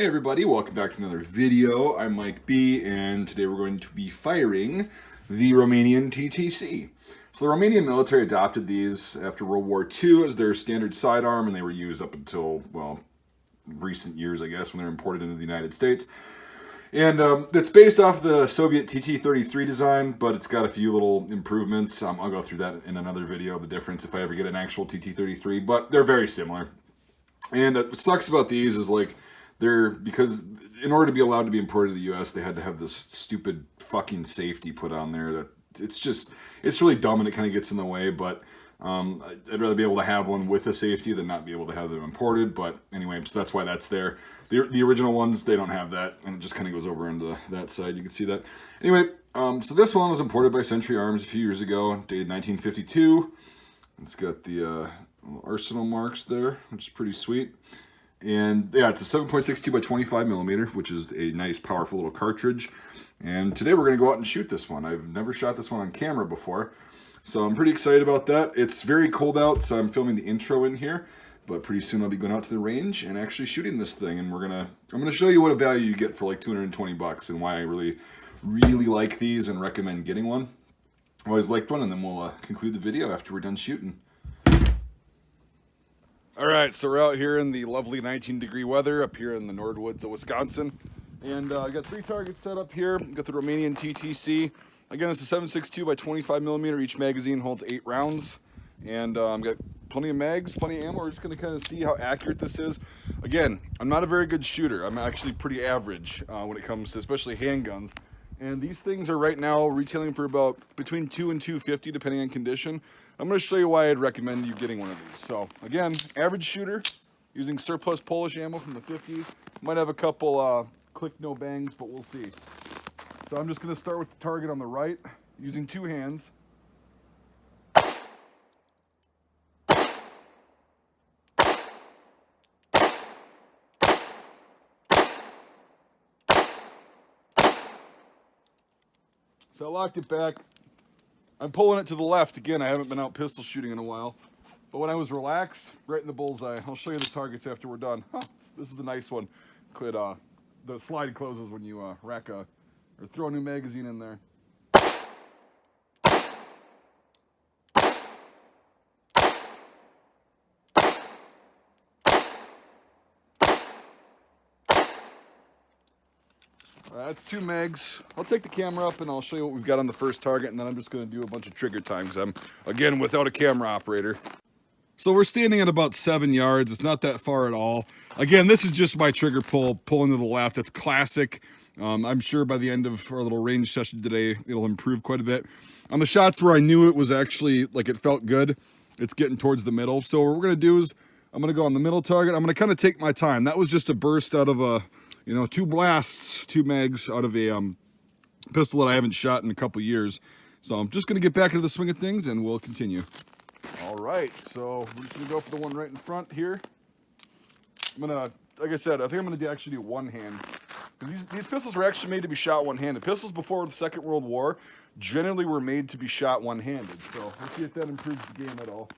Hey everybody, welcome back to another video. I'm Mike B, and today we're going to be firing the Romanian TTC. So the Romanian military adopted these after World War II as their standard sidearm, and they were used up until, well, recent years, I guess, when they were imported into the United States. And it's based off the Soviet TT-33 design, but it's got a few little improvements. I'll go through that in another video, the difference if I ever get an actual TT-33, but they're very similar. And what sucks about these is, like, because in order to be allowed to be imported to the U.S., they had to have this stupid fucking safety put on there that it's really dumb and it kind of gets in the way, but I'd rather be able to have one with a safety than not be able to have them imported. But anyway, so that's why that's there. The original ones, they don't have that, and it just kind of goes over into that side. You can see that. Anyway, so this one was imported by Century Arms a few years ago, dated 1952. It's got the arsenal marks there, which is pretty sweet. And yeah, it's a 7.62x25mm, which is a nice, powerful little cartridge. And today we're going to go out and shoot this one. I've never shot this one on camera before, so I'm pretty excited about that. It's very cold out, so I'm filming the intro in here. But pretty soon I'll be going out to the range and actually shooting this thing. And I'm gonna show you what a value you get for like 220 bucks and why I really like these and recommend getting one. I always liked one, and then we'll conclude the video after we're done shooting. All right, so we're out here in the lovely 19-degree weather up here in the Nordwoods of Wisconsin. And I got 3 targets set up here. Got the Romanian TTC. Again, it's a 7.62x25mm. Each magazine holds 8 rounds. And I've got plenty of mags, plenty of ammo. We're just going to kind of see how accurate this is. Again, I'm not a very good shooter. I'm actually pretty average when it comes to especially handguns. And these things are right now retailing for about between $2 and $2.50 depending on condition. I'm going to show you why I'd recommend you getting one of these. So again, average shooter using surplus Polish ammo from the 50s. Might have a couple click no bangs, but we'll see. So I'm just going to start with the target on the right using 2 hands. So I locked it back. I'm pulling it to the left. Again, I haven't been out pistol shooting in a while. But when I was relaxed, right in the bullseye. I'll show you the targets after we're done. This is a nice one. The slide closes when you or throw a new magazine in there. That's 2 mags. I'll take the camera up and I'll show you what we've got on the first target, and then I'm just going to do a bunch of trigger time because I'm, again, without a camera operator. So we're standing at about 7 yards. It's not that far at all. Again, this is just my trigger pulling to the left. It's classic. I'm sure by the end of our little range session today, it'll improve quite a bit. On the shots where I knew it was actually, like, it felt good, it's getting towards the middle. So what we're going to do is I'm going to go on the middle target. I'm going to kind of take my time. That was just a burst out of a... 2 blasts, 2 mags out of a pistol that I haven't shot in a couple years. So I'm just going to get back into the swing of things and we'll continue. All right, so we're just going to go for the one right in front here. I'm going to, like I said, I think I'm going to actually do one hand. These pistols were actually made to be shot one-handed. Pistols before the Second World War generally were made to be shot one-handed. So let's see if that improves the game at all.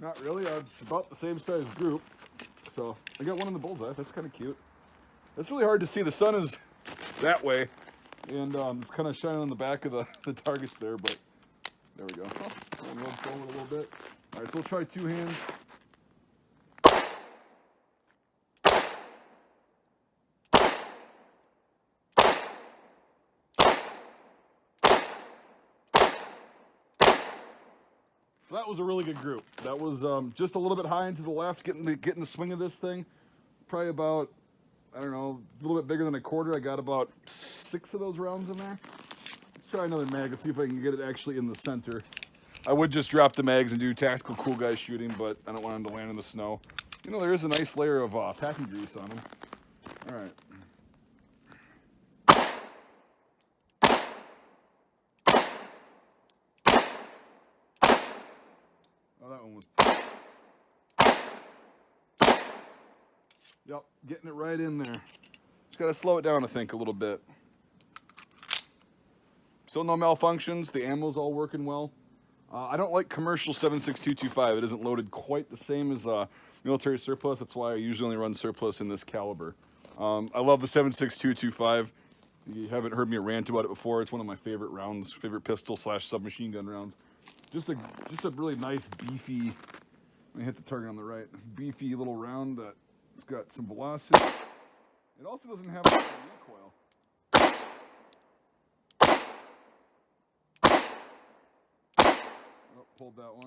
Not really. It's about the same size group. So I got one in the bullseye. That's kind of cute. It's really hard to see. The sun is that way, and it's kind of shining on the back of the targets there, but there we go. Going forward a little bit. All right, so we'll try 2 hands. So that was a really good group. That was just a little bit high into the left, getting the swing of this thing. Probably about, I don't know, a little bit bigger than a quarter. I got about 6 of those rounds in there. Let's try another mag. Let's see if I can get it actually in the center. I would just drop the mags and do tactical cool guy shooting, but I don't want them to land in the snow. There is a nice layer of packing grease on them. All right. Oh, that one was... Yep, getting it right in there. Just gotta slow it down, I think, a little bit. Still no malfunctions. The ammo's all working well. I don't like commercial 7.62x25. It isn't loaded quite the same as military surplus. That's why I usually only run surplus in this caliber. I love the 7.62x25. You haven't heard me rant about it before. It's one of my favorite rounds, favorite pistol / submachine gun rounds. Just a really nice, beefy, let me hit the target on the right, beefy little round that's got some velocity. It also doesn't have a recoil. Oh, pulled that one.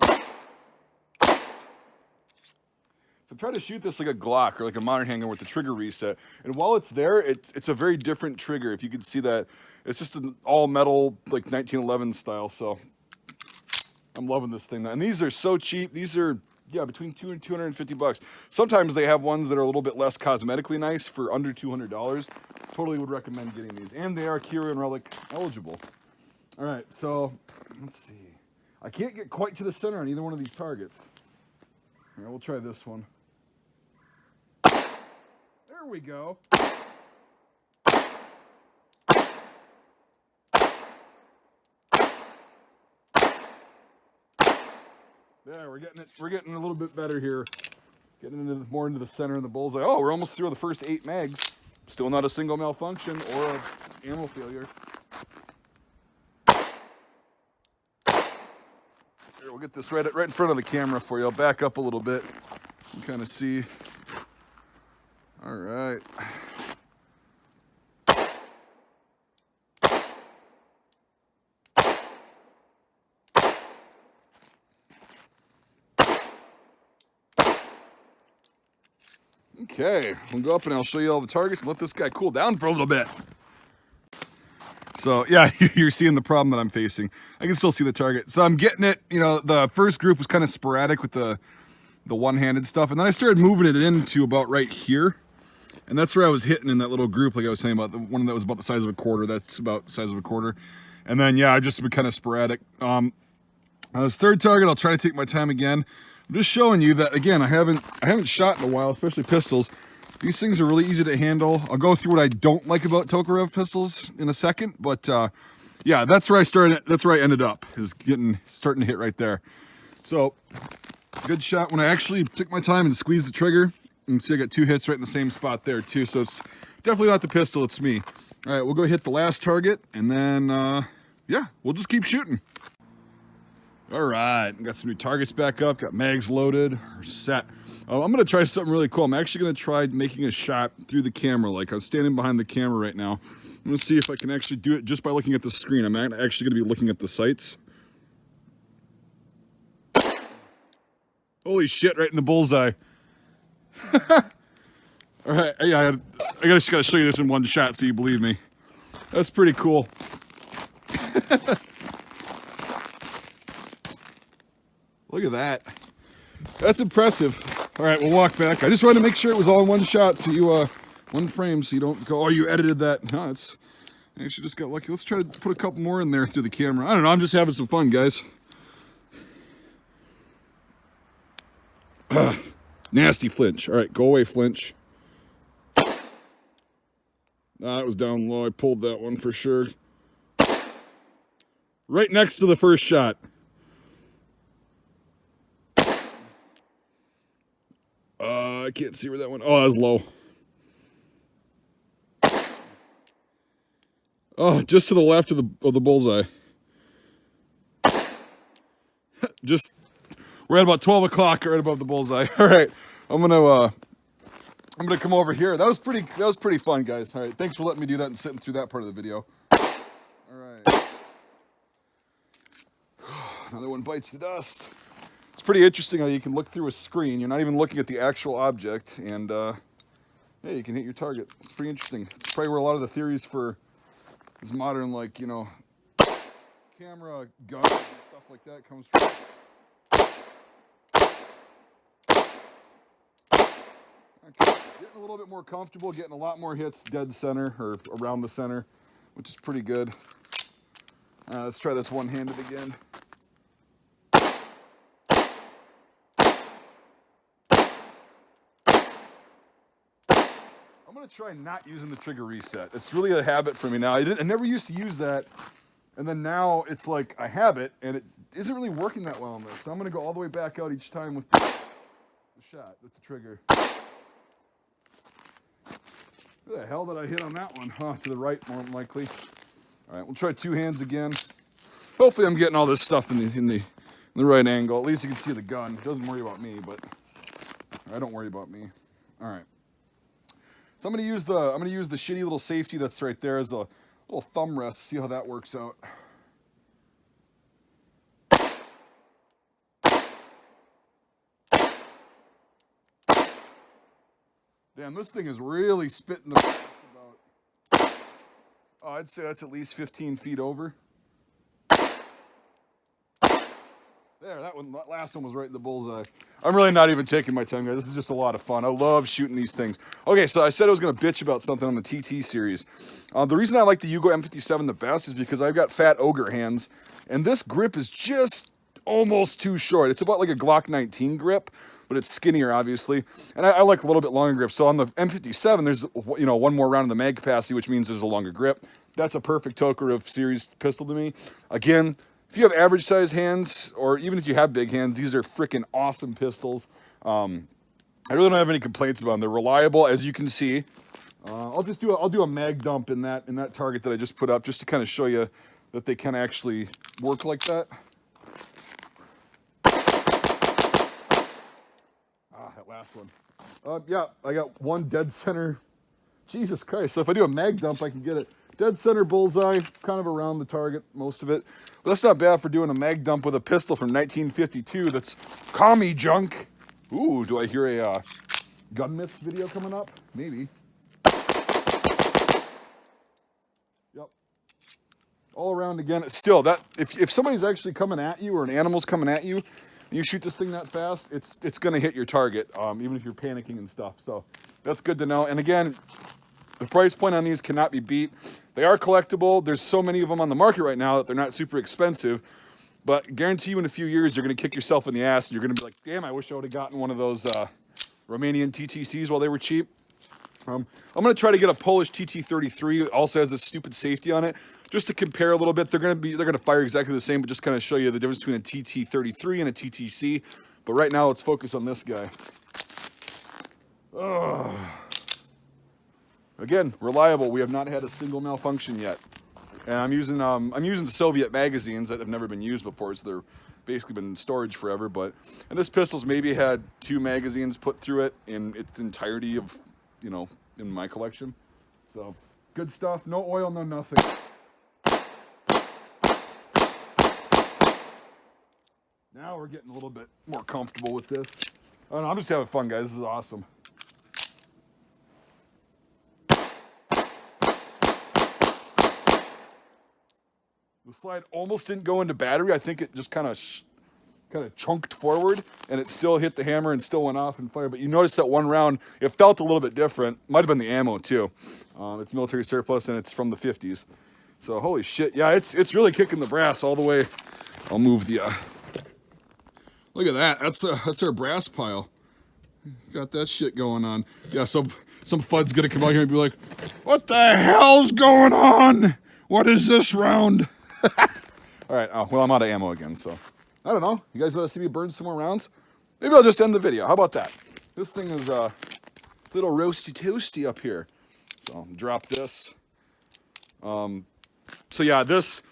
So try to shoot this like a Glock or like a modern handgun with the trigger reset. And while it's there, it's a very different trigger. If you can see that, it's just an all metal, like 1911 style. So I'm loving this thing. And these are so cheap. These are, yeah, between $200 and $250. Sometimes they have ones that are a little bit less cosmetically nice for under $200. Totally would recommend getting these. And they are Kira and Relic eligible. All right, so let's see. I can't get quite to the center on either one of these targets. All right, we'll try this one. There we go. There, we're getting a little bit better here. Getting more into the center of the bullseye. Oh, we're almost through the first 8 mags. Still not a single malfunction or a ammo failure. Here, we'll get this right in front of the camera for you. I'll back up a little bit and kind of see. All right. Okay, we'll go up and I'll show you all the targets and let this guy cool down for a little bit. So yeah, you're seeing the problem that I'm facing. I can still see the target. So I'm getting it, you know, the first group was kind of sporadic with the one-handed stuff. And then I started moving it into about right here. And that's where I was hitting in that little group, like I was saying about the one that was about the size of a quarter. That's about the size of a quarter. And then, yeah, I just been kind of sporadic. This third target, I'll try to take my time again. I'm just showing you that, again, I haven't shot in a while, especially pistols. These things are really easy to handle. I'll go through what I don't like about Tokarev pistols in a second, but yeah, that's where I started. That's where I ended up, is starting to hit right there. So, good shot when I actually took my time and squeezed the trigger. You can see I got 2 hits right in the same spot there too. So it's definitely not the pistol, it's me. All right, we'll go hit the last target, and then yeah, we'll just keep shooting. All right, got some new targets back up, got mags loaded, or set. I'm gonna try something really cool. I'm actually gonna try making a shot through the camera. Like, I'm standing behind the camera right now. I'm gonna see if I can actually do it just by looking at the screen. I'm not actually gonna be looking at the sights. Holy shit, right in the bullseye. All right, yeah, I just gotta show you this in one shot so you believe me. That's pretty cool. Look at that. That's impressive. All right, we'll walk back. I just wanted to make sure it was all in one shot, so you, one frame, so you don't go, oh, you edited that. No, it's, I actually just got lucky. Let's try to put a couple more in there through the camera. I don't know, I'm just having some fun, guys. Nasty flinch. All right, go away, flinch. That was down low. I pulled that one for sure. Right next to the first shot. I can't see where that one. Oh, that was low. Oh, just to the left of the bullseye. Just, we're at about 12 o'clock, right above the bullseye. All right, I'm gonna come over here. That was pretty fun, guys. All right, thanks for letting me do that and sitting through that part of the video. All right. Another one bites the dust. It's pretty interesting how you can look through a screen. You're not even looking at the actual object, and yeah, you can hit your target. It's pretty interesting. It's probably where a lot of the theories for this modern, like, you know, camera, gun, and stuff like that comes from. Okay, getting a little bit more comfortable, getting a lot more hits dead center or around the center, which is pretty good. Let's try this one-handed again. gonna try not using the trigger reset. It's really a habit for me now. I never used to use that, and then now it's like I have it, and it isn't really working that well on this. So I'm gonna go all the way back out each time with the shot, with the trigger. Who the hell did I hit on that one? Huh, to the right, more than likely. All right, we'll try two hands again. Hopefully I'm getting all this stuff in the right angle. At least you can see the gun. It doesn't worry about me, but I don't worry about me. All right. So I'm gonna use the shitty little safety that's right there as a little thumb rest. See how that works out. Damn, this thing is really spitting the brass about. Oh, I'd say that's at least 15 feet over. There, that last one was right in the bullseye. I'm really not even taking my time, guys. This is just a lot of fun. I love shooting these things. Okay, so I said I was going to bitch about something on the TT series. The reason I like the Yugo M57 the best is because I've got fat ogre hands, and this grip is just almost too short. It's about like a Glock 19 grip, but it's skinnier, obviously. And I like a little bit longer grip. So on the M57, there's one more round in the mag capacity, which means there's a longer grip. That's a perfect Tokarev series pistol to me. Again, if you have average size hands, or even if you have big hands, these are freaking awesome pistols. I really don't have any complaints about them. They're reliable, as you can see. I'll do a mag dump in that target that I just put up, just to kind of show you that they can actually work like that. That last one. Yeah, I got one dead center. Jesus Christ! So if I do a mag dump, I can get it dead center bullseye, kind of around the target, most of it. But that's not bad for doing a mag dump with a pistol from 1952 that's commie junk. Ooh, do I hear a gun myths video coming up? Maybe. Yep. All around again. Still, that if somebody's actually coming at you or an animal's coming at you, and you shoot this thing that fast, it's going to hit your target, even if you're panicking and stuff. So that's good to know. And again, the price point on these cannot be beat. They are collectible. There's so many of them on the market right now that they're not super expensive. But guarantee you in a few years, you're going to kick yourself in the ass. And you're going to be like, damn, I wish I would have gotten one of those Romanian TTCs while they were cheap. I'm going to try to get a Polish TT33. It also has this stupid safety on it. Just to compare a little bit, they're going to fire exactly the same, but just kind of show you the difference between a TT33 and a TTC. But right now, let's focus on this guy. Ugh. Again, reliable. We have not had a single malfunction yet. And I'm using the Soviet magazines that have never been used before, so they're basically been in storage forever. And this pistol's maybe had 2 magazines put through it in its entirety of, in my collection. So good stuff. No oil, no nothing. Now we're getting a little bit more comfortable with this. I don't know, I'm just having fun, guys. This is awesome. The slide almost didn't go into battery. I think it just kind of chunked forward, and it still hit the hammer and still went off and fired. But you notice that one round, it felt a little bit different. Might have been the ammo too. It's military surplus, and it's from the 50s. So holy shit, yeah, it's really kicking the brass all the way. I'll move the. Look at that. That's our brass pile. Got that shit going on. Yeah, some fud's gonna come out here and be like, "What the hell's going on? What is this round?" All right, well, I'm out of ammo again, so I don't know. You guys want to see me burn some more rounds? Maybe I'll just end the video. How about that? This thing is a little roasty toasty up here. So drop this. So yeah, this,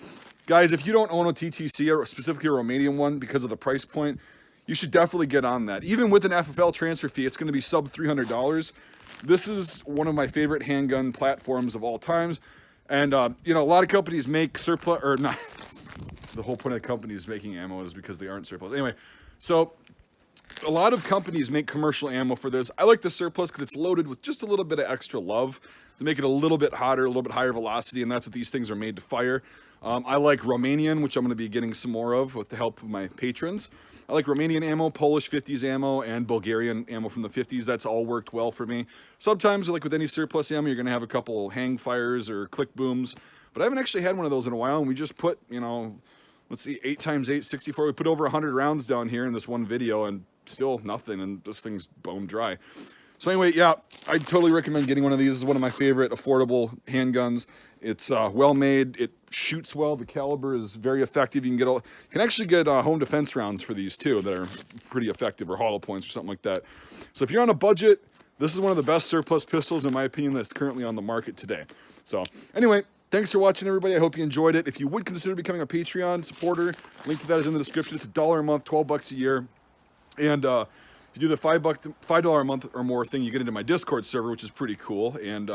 guys, if you don't own a TTC, or specifically a Romanian one, because of the price point, you should definitely get on that. Even with an FFL transfer fee, it's going to be sub $300. This is one of my favorite handgun platforms of all times. And, a lot of companies make surplus, or not, the whole point of companies making ammo is because they aren't surplus. Anyway, so a lot of companies make commercial ammo for this. I like the surplus because it's loaded with just a little bit of extra love to make it a little bit hotter, a little bit higher velocity, and that's what these things are made to fire. I like Romanian, which I'm going to be getting some more of with the help of my patrons. I like Romanian ammo, Polish 50s ammo, and Bulgarian ammo from the 50s. That's all worked well for me. Sometimes, like with any surplus ammo, you're going to have a couple hang fires or click booms. But I haven't actually had one of those in a while, and we just put, let's see, 8x8, 64. We put over 100 rounds down here in this one video, and still nothing, and this thing's bone dry. So anyway, yeah, I totally recommend getting one of these. This is one of my favorite affordable handguns. It's well made. It shoots well. The caliber is very effective. You can actually get home defense rounds for these too that are pretty effective, or hollow points or something like that. So if you're on a budget, this is one of the best surplus pistols in my opinion that's currently on the market today. So anyway, thanks for watching, everybody. I hope you enjoyed it. If you would consider becoming a Patreon supporter, link to that is in the description. It's $1 a month, 12 bucks a year, and if you do the $5 a month or more thing, you get into my Discord server, which is pretty cool. And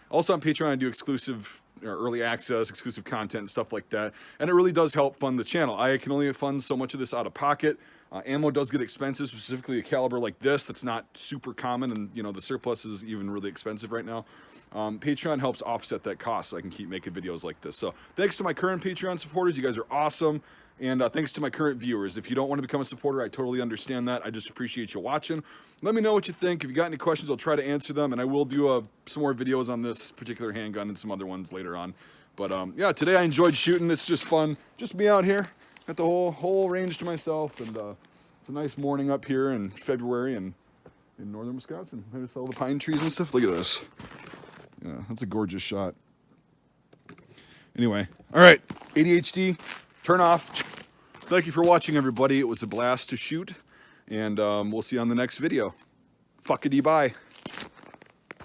also on Patreon, I do exclusive early access, exclusive content, and stuff like that. And it really does help fund the channel. I can only fund so much of this out of pocket. Ammo does get expensive, specifically a caliber like this that's not super common, and you know the surplus is even really expensive right now. Patreon helps offset that cost so I can keep making videos like this. So thanks to my current Patreon supporters. You guys are awesome. And thanks to my current viewers. If you don't want to become a supporter, I totally understand that. I just appreciate you watching. Let me know what you think. If you got any questions, I'll try to answer them. And I will do some more videos on this particular handgun and some other ones later on. But yeah, today I enjoyed shooting. It's just fun. Just be out here. Got the whole range to myself. And it's a nice morning up here in February and in northern Wisconsin. I just all the pine trees and stuff. Look at this. Yeah, that's a gorgeous shot. Anyway, all right, ADHD. Turn off. Thank you for watching, everybody. It was a blast to shoot, and we'll see you on the next video. Fuckity bye.